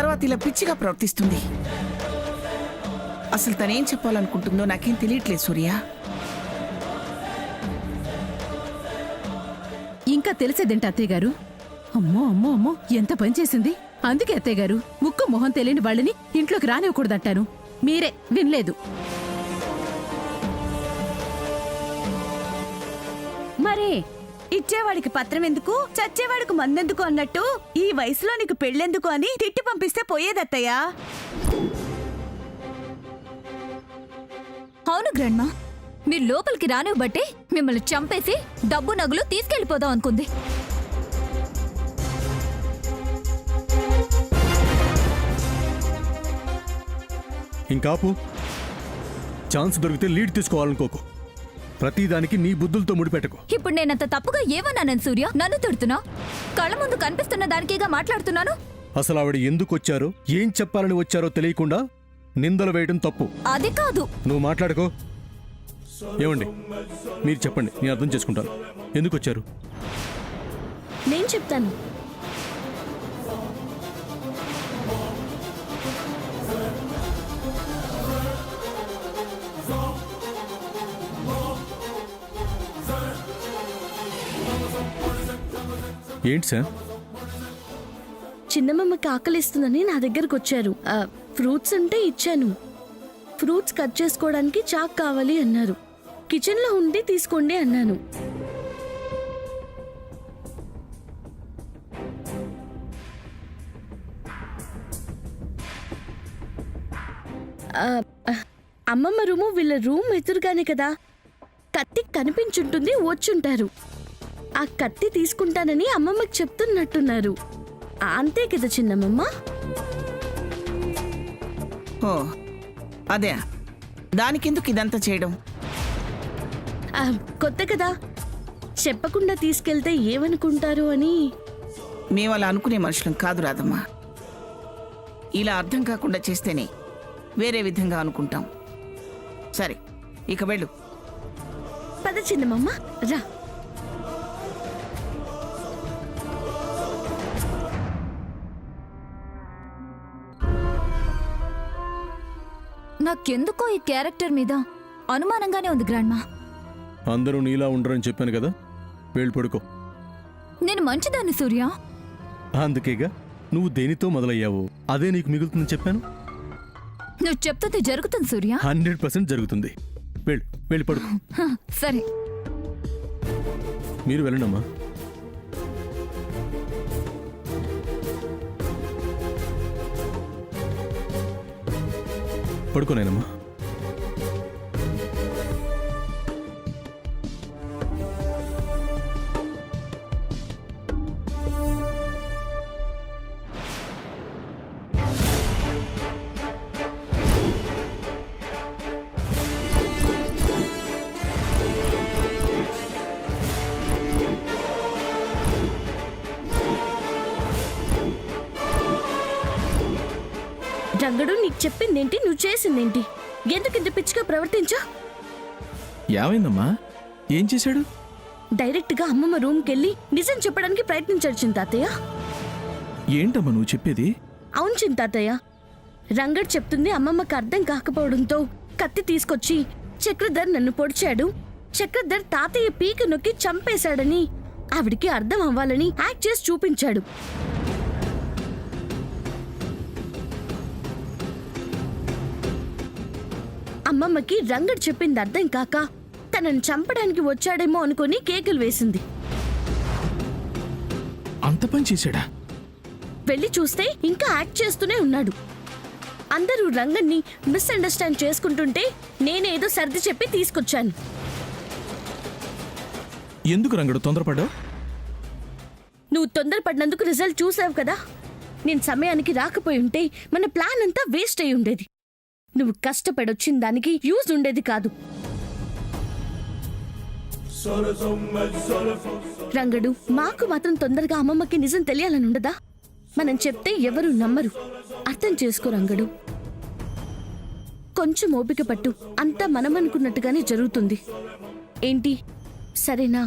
తర్వాత ఇలా పిచ్చిగా ప్రవర్తిస్తుంది. అసలు తనేం చెప్పాలనుకుంటుందో నాకేం తెలియట్లేదు సూర్య. ఇంకా తెలిసేదేంటి అత్తయ్య గారు? అమ్మో అమ్మో అమ్మో, ఎంత పని చేసింది. అందుకే అత్తయ్య గారు ముక్కు మొహం తెలియని వాళ్ళని ఇంట్లోకి రానివ్వకూడదంటాను. మీరే వినలేదు. మరే ఇచ్చేవాడికి పత్రం ఎందుకు, చచ్చేవాడికి మందెందుకు అన్నట్టు ఈ వయసులో నీకు పెళ్ళెందుకు అని తిట్టి పంపిస్తే పోయేదత్తయ్యా. అవును గ్రాండ్మా, మీరు లోపలికి రానివ్వబట్టే మిమ్మల్ని చంపేసి డబ్బు నగులు తీసుకెళ్లిపోదాం అనుకుంది. ఇంకాపు. ఛాన్స్ దొరికితే లీడ్ తీసుకోవాలనుకోకు. ప్రతిదానికి నీ బుద్ధులతో ముడిపెట్టకు. ఇప్పుడు నేనంత తప్పుగా ఏమన్నానని సూర్య నన్ను తిడుతున్నా? కళ్ళ ముందు కనిపిస్తున్న దానికేగా మాట్లాడుతున్నాను. అసలు ఆవిడ ఎందుకు వచ్చారో, ఏం చెప్పాలని వచ్చారో తెలియకుండా నిందలు వేయడం తప్పు. అది కాదు. నువ్వు మాట్లాడుకో. ఏమండి, మీరు చెప్పండి, నేను అర్థం చేసుకుంటాను. ఎందుకు వచ్చారు? నేను చెప్తాను. ఏంటి సార్? చిన్నమ్మకి ఆకలిస్తుందని నా దగ్గరకు వచ్చారు. ఫ్రూట్స్ అంటే ఇచ్చాను. ఫ్రూట్స్ కట్ చేసుకోవడానికి చాక్ కావాలి అన్నారు. కిచెన్లో ఉండి తీసుకోండి అన్నాను. అమ్మమ్మ రూము వీళ్ళ రూమ్ ఎదురుగానే కదా. కత్తి కనిపించుంటుంది, వచ్చుంటారు. ఆ కత్తి తీసుకుంటానని అమ్మమ్మకి చెప్తున్నట్టున్నారు. అంతే కదా చిన్నమ్మమ్మ? ఓ అదే, దానికెందుకు ఇదంతా చేయడం? కొత్త కదా, చెప్పకుండా తీసుకెళ్తే ఏమనుకుంటారు అని. మేము అలా అనుకునే మనుషులం కాదు రాదమ్మా. ఇలా అర్థం కాకుండా చేస్తేనే వేరే విధంగా అనుకుంటాం. సరే, ఇక వెళ్ళు. పద చిన్నమ్మమ్మ, రా. నాకెందుకో ఈ క్యారెక్టర్ మీద అనుమానంగానే ఉంది గ్రాండ్మా. అందరూ నీలా ఉండరని చెప్పాను కదా. వేళ్ళు పడుకో. నేను మంచిదాన్ని సూర్య. అందుకేగా నువ్వు దేనితో మొదలయ్యావు అదే నీకు మిగులుతుందని చెప్పాను. నువ్వు చెప్తే జరుగుతుంది సూర్య. 100% జరుగుతుంది. వెళ్ళి పడుకో. సరే, మీరు వెళ్ళండమ్మా. పడుకోనేనమ్మా. రంగడు, నీకు చెప్పిందేంటి, నువ్వు చేసిందేంటి? ఎందుకు ఇంత పిచ్చిగా ప్రవర్తించా? ఏమైందమ్మా? ఏం చేశాడు? డైరెక్ట్ గా అమ్మమ్మ రూమ్కి వెళ్ళి నిజం చెప్పడానికి ప్రయత్నించాడు చింతాతయ్య. ఏంటమ్మా నువ్వు చెప్పేది? అవును చింతాతయ్య, రంగడు చెప్తుంది అమ్మమ్మకి అర్థం కాకపోవడంతో కత్తి తీసుకొచ్చి చక్రధర్ నన్ను పొడిచాడు. చక్రధర్ తాతయ్య పీక నొక్కి చంపేశాడని ఆవిడికి అర్థం అవ్వాలని యాక్ట్ చేసి చూపించాడు. అమ్మమ్మకి రంగడు చెప్పింది అర్థం కాక తనని చంపడానికి వచ్చాడేమో అనుకుని కేకులు వేసింది. అంత పని చేశాడా? వెళ్ళి చూస్తే ఇంకా యాక్ట్ చేస్తూనే ఉన్నాడు. అందరూ రంగన్ని మిస్అండర్స్టాండ్ చేసుకుంటుంటే నేనేదో సర్ది చెప్పి తీసుకొచ్చాను. ఎందుకు రంగడు తొందరపడ్డావు? నువ్వు తొందరపడినందుకు రిజల్ట్ చూసావు కదా. నేను సమయానికి రాకపోయి ఉంటే మన ప్లాన్ అంతా వేస్ట్ అయి ఉండేది. నువ్వు కష్టపడొచ్చిన దానికి యూజ్ ఉండేది కాదు. రంగడు, మాకు మాత్రం తొందరగా అమ్మమ్మకి నిజం తెలియాలని ఉండదా? మనం చెప్తే ఎవరు నమ్మరు. అర్థం చేసుకో రంగడు. కొంచెం ఓపిక పట్టు, అంతా మనమనుకున్నట్టుగానే జరుగుతుంది. ఏంటి, సరేనా?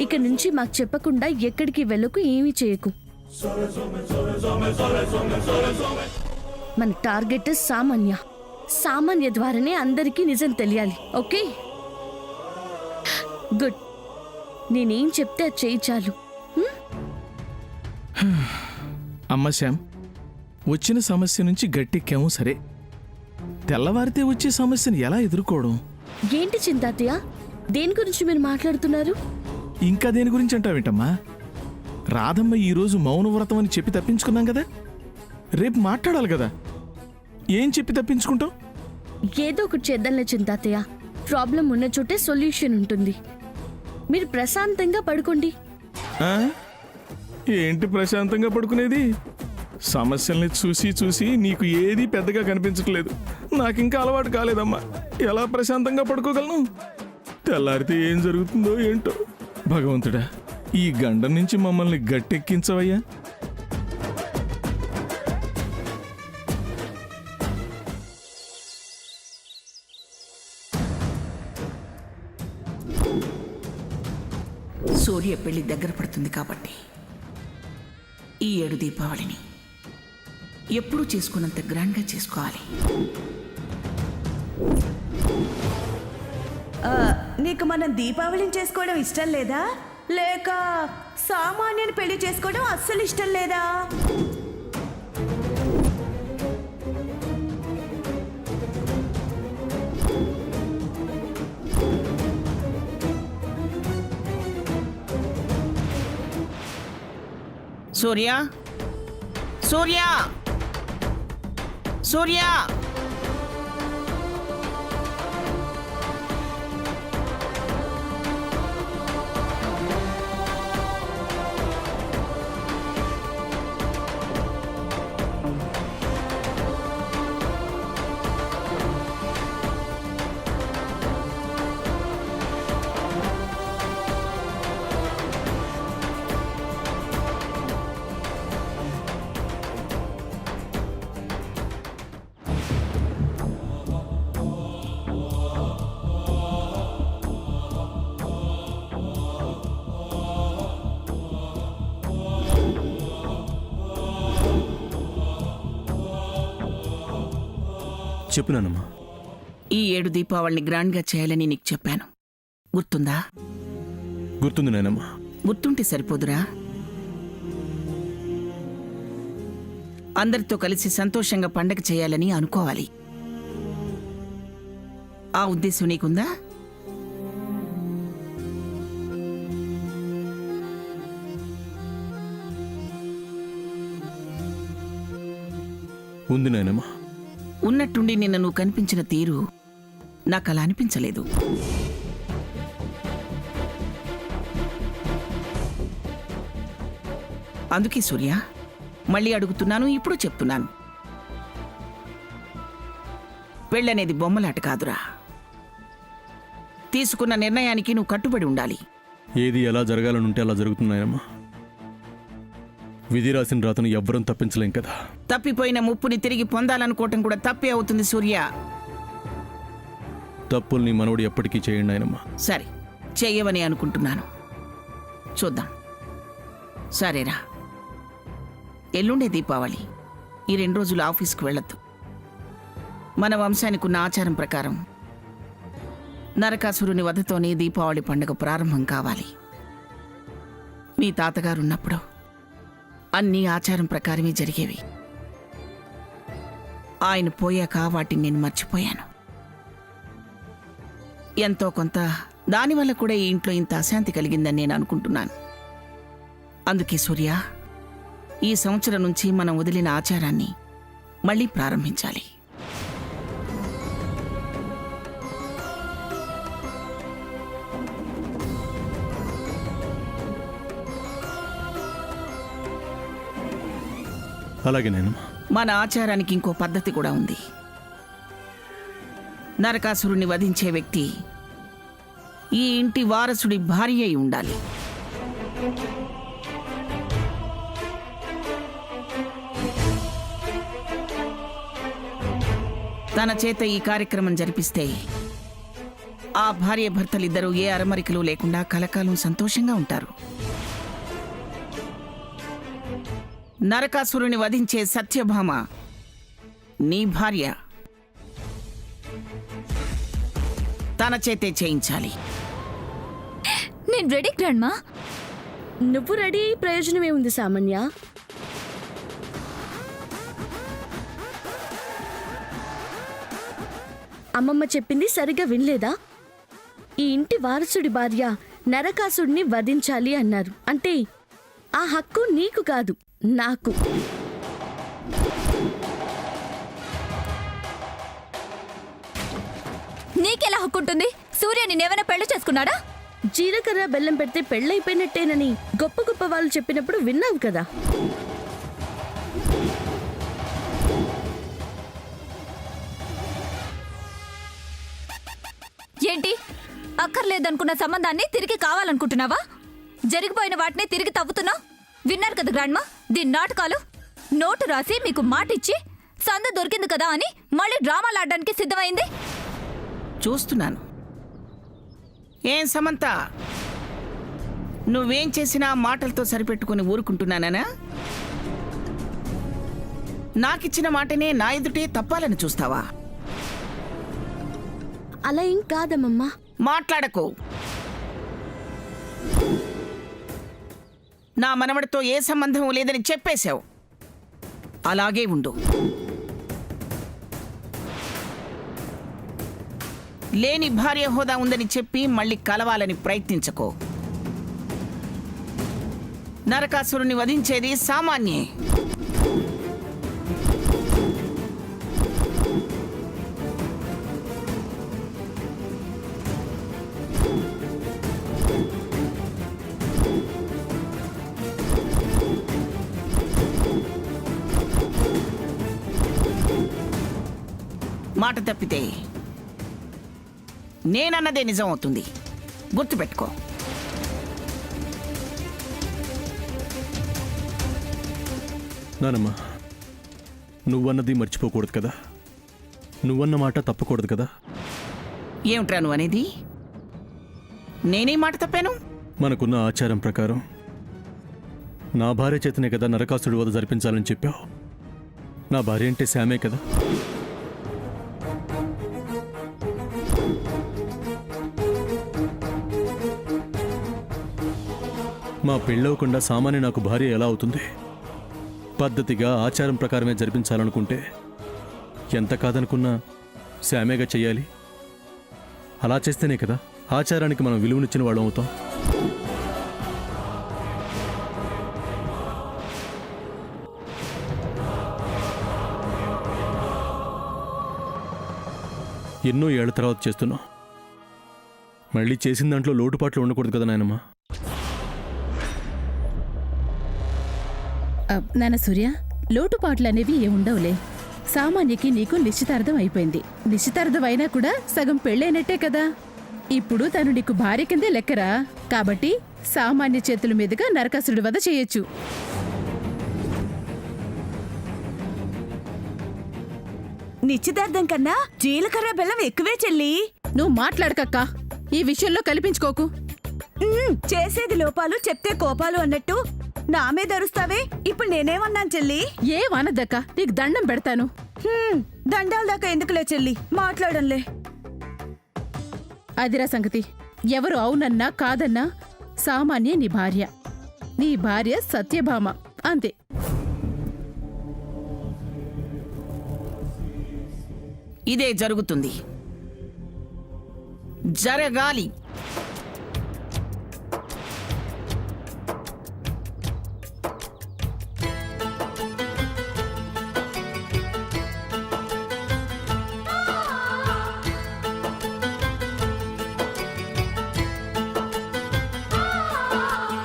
ఇక నుంచి మాకు చెప్పకుండా ఎక్కడికి వెళ్ళకు, ఏమీ చేయకు. మన టార్గెట్ సామాన్య. సామాన్య ద్వారానే అందరికీ నిజం తెలియాలి. Okay, good. నేనేం చెప్తే అది చేయి చాలు. అమ్మ శ్యామ్, వచ్చిన సమస్య నుంచి గట్టెక్కాము సరే, తెల్లవారితే వచ్చే సమస్యను ఎలా ఎదుర్కోవడం? ఏంటి చింతాతయ్య, దేని గురించి మీరు మాట్లాడుతున్నారు? ఇంకా దేని గురించి అంటావేంటమ్మా? రాధమ్మ ఈరోజు మౌనవ్రతం అని చెప్పి తప్పించుకున్నాం కదా, రేపు మాట్లాడాలి కదా. ఏం చెప్పి తప్పించుకుంటావు? ఏదో ఒకటి చేద్దాంలే చింతాతయ్య. ప్రాబ్లం ఉన్న చోటే సొల్యూషన్ ఉంటుంది. మీరు ప్రశాంతంగా పడుకోండి. ఆ? ఏంటి ప్రశాంతంగా పడుకునేది? సమస్యల్ని చూసి చూసి నీకు ఏదీ పెద్దగా కనిపించట్లేదు. నాకింకా అలవాటు కాలేదమ్మా. ఎలా ప్రశాంతంగా పడుకోగలను? తెల్లారితే ఏం జరుగుతుందో ఏంటో. భగవంతుడా, ఈ గండం నుంచి మమ్మల్ని గట్టెక్కించవయ్యా. సూర్య పెళ్లి దగ్గర పడుతుంది కాబట్టి ఈ 7 దీపావళిని ఎప్పుడూ చేసుకున్నంత గ్రాండ్గా చేసుకోవాలి. నీకు మనం దీపావళిని చేసుకోవడం ఇష్టం లేదా, లేక సామాన్యుని పెళ్లి చేసుకోవడం అస్సలు ఇష్టం లేదా? సూర్య, సూర్య, సూర్య, చెప్పు నాన్నమ్మా. ఈ 7 దీపావళిని గ్రాండ్గా చేయాలని నీకు చెప్పాను, గుర్తుందా? గుర్తుంది నాయనమ్మా. గుర్తుంటే సరిపోదురా, అందరితో కలిసి సంతోషంగా పండగ చేయాలని అనుకోవాలి. ఆ ఉద్దేశం నీకుందా? ఉంది నాయనమ్మా. ఉన్నట్టుండి నిన్న నువ్వు కనిపించిన తీరు నాకు అలా అనిపించలేదు. అందుకే సూర్య, మళ్ళీ అడుగుతున్నాను, ఇప్పుడు చెప్తున్నాను, పెళ్ళనేది బొమ్మలాట కాదురా. తీసుకున్న నిర్ణయానికి నువ్వు కట్టుబడి ఉండాలి. ఏది ఎలా జరగాలనుంటే అలా జరుగుతున్నాయనమ్మా. విధి రాసిన రాతను ఎవ్వరం తప్పించలేం కదా. తప్పిపోయిన ముప్పుని తిరిగి పొందాలనుకోవటం కూడా తప్పే అవుతుంది సూర్య. తప్పుల్ని మనోడు ఎప్పటికీ చేయండి ఆయనమ్మా. సరే, చెయ్యవని అనుకుంటున్నాను, చూద్దాం. సరేరా, ఎల్లుండే దీపావళి. ఈ 2 రోజులు ఆఫీస్కి వెళ్ళొద్దు. మన వంశానికి ఉన్న ఆచారం ప్రకారం నరకాసురుని వధతోనే దీపావళి పండుగ ప్రారంభం కావాలి. మీ తాతగారున్నప్పుడు అన్నీ ఆచారం ప్రకారమే జరిగేవి. ఆయన పోయాక వాటిని నేను మర్చిపోయాను. ఎంతో కొంత దానివల్ల కూడా ఈ ఇంట్లో ఇంత అశాంతి కలిగిందని నేను అనుకుంటున్నాను. అందుకే సూర్య, ఈ సంవత్సరం నుంచి మనం వదిలిన ఆచారాన్ని మళ్ళీ ప్రారంభించాలి. అలాగే నాయనమ్మా. మన ఆచారానికి ఇంకో పద్ధతి కూడా ఉంది. నరకాసురుణ్ణి వధించే వ్యక్తి ఈ ఇంటి వారసుడి భార్య అయి ఉండాలి. తన చేత ఈ కార్యక్రమం జరిపిస్తే ఆ భార్య భర్తలిద్దరూ ఏ అరమరికలు లేకుండా కలకాలం సంతోషంగా ఉంటారు. నరకాసురుని వధించే సత్యభామ నీ భార్య. తన చేతే చేయించాలి. నేను రెడీ గ్రాండ్మా. నువ్వు రెడీ అయ్యి ప్రయోజనమే ఉంది సామాన్య. అమ్మమ్మ చెప్పింది సరిగా వినలేదా? ఈ ఇంటి వారసుడి భార్య నరకాసుడిని వధించాలి అన్నారు. అంటే ఆ హక్కు నీకు కాదు, నాకు. నీకెలా హక్కుంటుంది? సూర్య నిన్నేమైనా పెళ్లి చేసుకున్నాడా? జీలకర్ర బెల్లం పెడితే పెళ్ళైపోయినట్టేనని గొప్ప గొప్ప వాళ్ళు చెప్పినప్పుడు విన్నావు కదా. ఏంటి, అక్కర్లేదనుకున్న సంబంధాన్ని తిరిగి కావాలనుకుంటున్నావా? జరిగిపోయిన వాటిని తిరిగి తవ్వుతున్నా. విన్నారు కదా గ్రాండ్మా, దీని నాటకాలు. నోటు రాసి మీకు మాటిచ్చి సందు దొరికింది కదా అని మళ్ళీ డ్రామాలు ఆడడానికి సిద్ధమైంది. చూస్తున్నాను. ఏం సమంత, నువ్వేం చేసినా మాటలతో సరిపెట్టుకుని ఊరుకుంటున్నానా? నాకిచ్చిన మాటనే నా ఎదుటే తప్పాలని చూస్తావా? అలా ఏం కాదమ్మమ్మా. మాట్లాడకు. నా మనవడితో ఏ సంబంధం లేదని చెప్పేశావు. అలాగే ఉండు. లేని భార్య హోదా ఉందని చెప్పి మళ్ళీ కలవాలని ప్రయత్నించకో. నరకాసురుని వధించేది సామాన్యే. మాట తప్పితే నేనన్నదే నిజం అవుతుంది. గుర్తుపెట్టుకో. నానమ్మ, నువ్వన్నది మర్చిపోకూడదు కదా. నువ్వన్న మాట తప్పకూడదు కదా. ఏమిట్రా నువ్వు అనేది? నేనే మాట తప్పాను? మనకున్న ఆచారం ప్రకారం నా భార్య చేతనే కదా నరకాసుడి వధ జరిపించాలని చెప్పావు. నా భార్య అంటే శ్యామే కదా. మా పెళ్ళవకుండా సామాన్య నాకు భార్య ఎలా అవుతుంది? పద్ధతిగా ఆచారం ప్రకారమే జరిపించాలనుకుంటే ఎంత కాదనుకున్నా శ్యామేగా చెయ్యాలి. అలా చేస్తేనే కదా ఆచారానికి మనం విలువనిచ్చిన వాళ్ళం అవుతాం. ఎన్నో ఏళ్ల తర్వాత చేస్తున్నాం. మళ్ళీ చేసిన దాంట్లో లోటుపాట్లు ఉండకూడదు కదా నాయనమ్మా. నాన్న సూర్య, లోటుపాట్లనేవి ఏముండవులే. సామాన్యకి నీకు నిశ్చితార్థం అయిపోయింది. నిశ్చితార్థం అయినా కూడా సగం పెళ్ళైనట్టే కదా. ఇప్పుడు తను నీకు భార్య కిందే లెక్కరా. కాబట్టి సామాన్య చేతుల మీదుగా నరకాసురుడి వధ చేయొచ్చు. నిశ్చితార్థం కన్నా జీలకర్ర బెల్లం ఎక్కువే చెల్లి. నువ్వు మాట్లాడకక్కా. ఈ విషయంలో కల్పించుకోకు. చేసేది లోపాలు చెప్తే కోపాలు అన్నట్టు నా మీద అరుస్తావే. ఇప్పుడు నేనేమన్నాను చెల్లి? ఏమనద్దక్క, నీకు దండం పెడతాను. దండాల దాకా ఎందుకులే చెల్లి, మాట్లాడంలే. అదిరా సంగతి. ఎవరు అవునన్నా కాదన్నా సామాన్య నీ భార్య. నీ భార్య సత్యభామ, అంతే. ఇదే జరుగుతుంది. జరగాలి.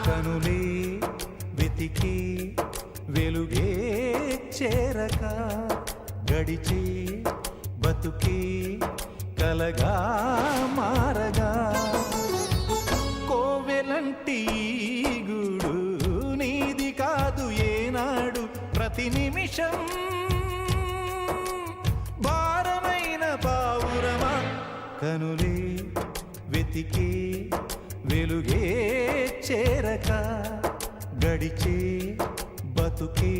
కనులే వెతికి వెలుగే చేరక గడిచే బతుకే కలగా మారగా కోవెలంటి గూడు నీది కాదు ఏనాడు ప్రతి నిమిషం భారమైన పావురమా. కనులే వెతికి వెలుగే చేరక గడిచే బతుకే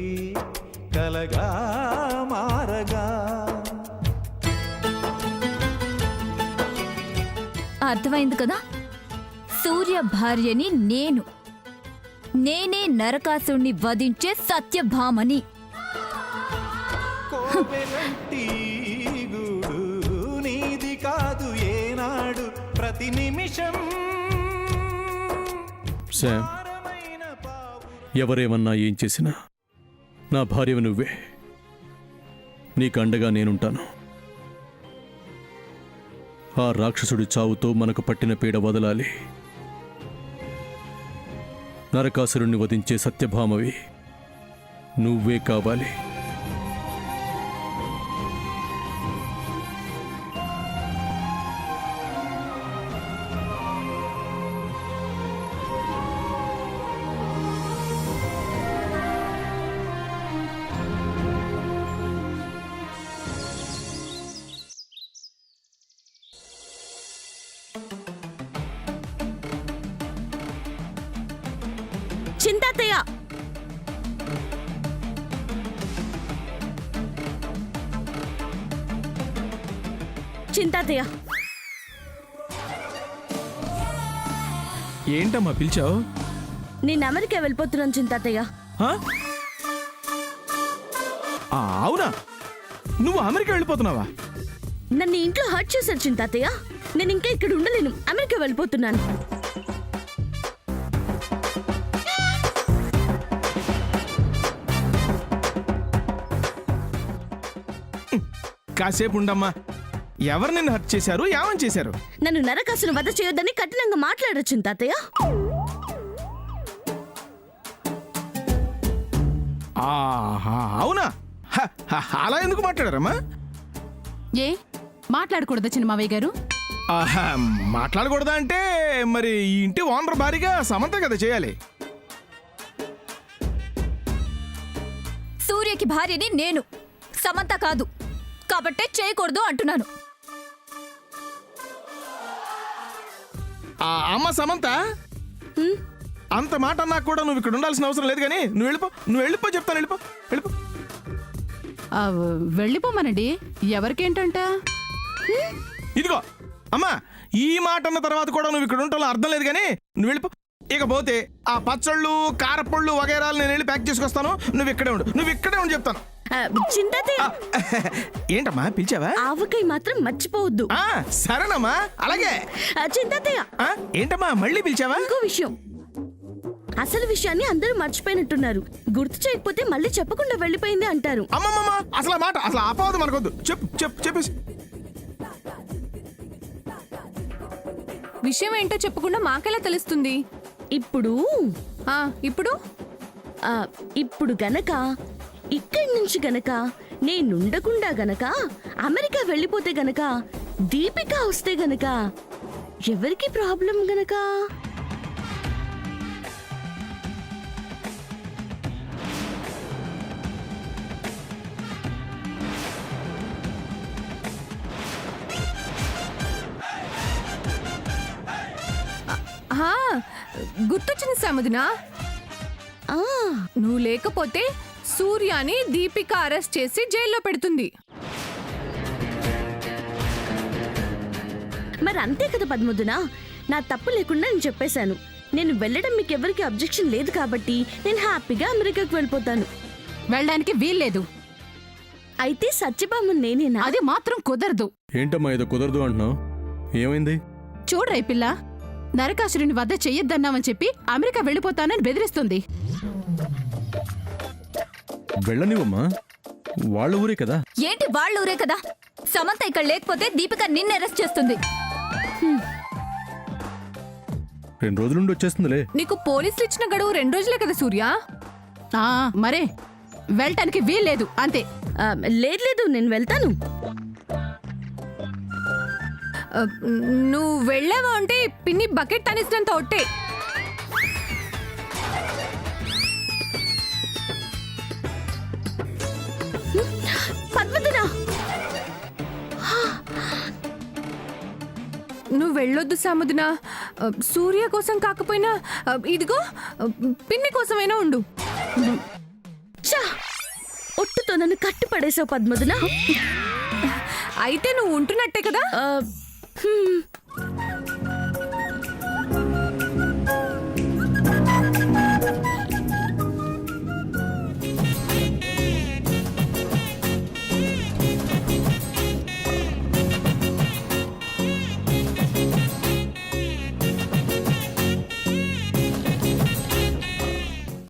కలగా మారగా. అర్థమైంది కదా? సూర్య భార్యని నేనే నరకాసుడిని వధించే సత్యభామని. కోవెలంటి గూడు నీది కాదు ఏనాడు ప్రతి నిమిషం. శామ్, ఎవరేమన్నా ఏం చేసినా నా భార్యవి నువ్వే. నీకు అండగా నేనుంటాను. ఆ రాక్షసుడి చావుతో మనకు పట్టిన పీడ వదలాలి. నరకాసురుణ్ణి వధించే సత్యభామవి నువ్వే కావాలి. చింతాతయ్య, చింతాతయ్య, ఏంటమ్మా పిలిచావు? నేను అమెరికా వెళ్ళిపోతున్నాను చింతాతయ్య. అవునా? నువ్వు అమెరికా వెళ్ళిపోతున్నావా? నన్ను ఇంట్లో హర్ట్ చేశారు చింతాతయ్య. నేను ఇంకా ఇక్కడ ఉండలేను, అమెరికా వెళ్ళిపోతున్నాను. కాసేపు ఉండమ్మా. ఎవరు నిన్ను హత్య చేశారు? ఏమని చేశారు? నన్ను నరకాసును వధ చేయొద్దని కఠినంగా మాట్లాడరు చింతాతయ్య. అవునా? అలా ఎందుకు మాట్లాడారమ్మా? ఏ మాట్లాడకూడదా చిన్న మావయ్య గారు? మాట్లాడకూడదా అంటే మరి ఈ ఇంటి ఓనర్ భారీగా సమంత కదా చేయాలి. సూర్యకి భార్యని నేను, సమంత కాదు. కాబట్టే చేయకూడదు అంటున్నాను. అమ్మ సమంత, అంత మాట అన్నా కూడా నువ్వు ఇక్కడ ఉండాల్సిన అవసరం లేదు. కానీ నువ్వు వెళ్ళిపో చెప్తాను. వెళ్ళిపో. వెళ్ళిపోమనండి. ఎవరికేంటంట? ఇదిగో అమ్మా, ఈ మాట అన్న తర్వాత కూడా నువ్వు ఇక్కడ ఉంటాలో అర్థం లేదు. కానీ నువ్వు వెళ్ళిపో. ఇకపోతే ఆ పచ్చళ్ళు కారపళ్ళు వగైరాలు నేను వెళ్ళి ప్యాక్ చేసుకొస్తాను. నువ్వు ఇక్కడే ఉండు చెప్తాను. చింతాతయ్య, ఏంటమ్మా పిలిచావా? ఆవకాయ మాత్రం మర్చిపోవద్దు. సరేనమ్మా, అలాగే. చింతాతయ్య, ఏంటమ్మా మళ్ళీ పిలిచావా? ఇంకో విషయం, అసలు విషయాన్ని అందరూ మర్చిపోయినట్టున్నారు. గుర్తు చేయకపోతే మళ్ళీ చెప్పకుండా వెళ్ళిపోయింది అంటారు. అమ్మమ్మ, అసలు మాట అసలు ఆపవద్దు, మనకొద్దు. చెప్పేసి. విషయం ఏంటో చెప్పకుండా మాకెలా తెలుస్తుంది? ఇప్పుడు ఇప్పుడు గనక ఇక్కడి నుంచి గనక నేనుండకుండా గనక అమెరికా వెళ్ళిపోతే గనక దీపిక వస్తే గనక ఎవరికి ప్రాబ్లం గనక? గుర్తొచ్చింది సముద్న. నువ్వు లేకపోతే సూర్యాని దీపిక అరెస్ట్ చేసి జైల్లో పెడుతుంది. మరి అంతే కదా పద్మదున, నా తప్పు లేకుండా నేను చెప్పేశాను. నేను వెళ్ళడం మీకు ఎవరికి అబ్జెక్షన్ లేదు కాబట్టి నేను హ్యాపీగా అమెరికాకు వెళ్ళిపోతాను. వెళ్ళడానికి వీల్లేదు. అయితే సత్యభామ నేనేనా? అది మాత్రం కుదరదు. ఏంటమ్మా ఇది కుదరదు అంటున్నావు? ఏమైంది? చూడరా ఈ పిల్ల, నరకాసురుని వద్ద చెయ్యొద్దన్నామని చెప్పి అమెరికా వెళ్ళిపోతానని బెదిరిస్తుంది. వెళ్ళనివమ్మా, వాళ్ళ ఊరే కదా. ఏంటి వాళ్ళ ఊరే కదా? సమంత ఇక్కడ లేకపోతే దీపిక నిన్ను అరెస్ట్ చేస్తుంది. 2 రోజుల నుండి వచ్చేస్తుందిలే. నీకు పోలీసులు ఇచ్చిన గడువు 2 రోజులే కదా సూర్య. మరే వెళ్ళటానికి వీల్లేదు అంతే. లేదు, నేను వెళ్తాను. నువ్వు వెళ్ళావు అంటే పిన్ని బకెట్ తనిసినంత ఒట్టే. పద్మదున, నువ్వు వెళ్ళొద్దు సముద్న. సూర్య కోసం కాకపోయినా ఇదిగో పిన్ని కోసమైనా ఉండు. ఛా! ఒట్టుతో నన్ను కట్టుపడేసావు పద్మదున. అయితే నువ్వు ఉంటున్నట్టే కదా. హ్మ్,